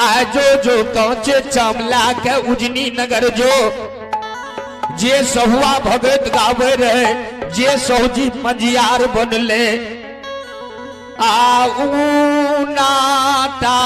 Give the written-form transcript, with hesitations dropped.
आजो जो पहुंचे चामला के उजनी नगर जो जे सहुआ भगत गावे रहे जे सौजी मंजियार बनले आऊ नाता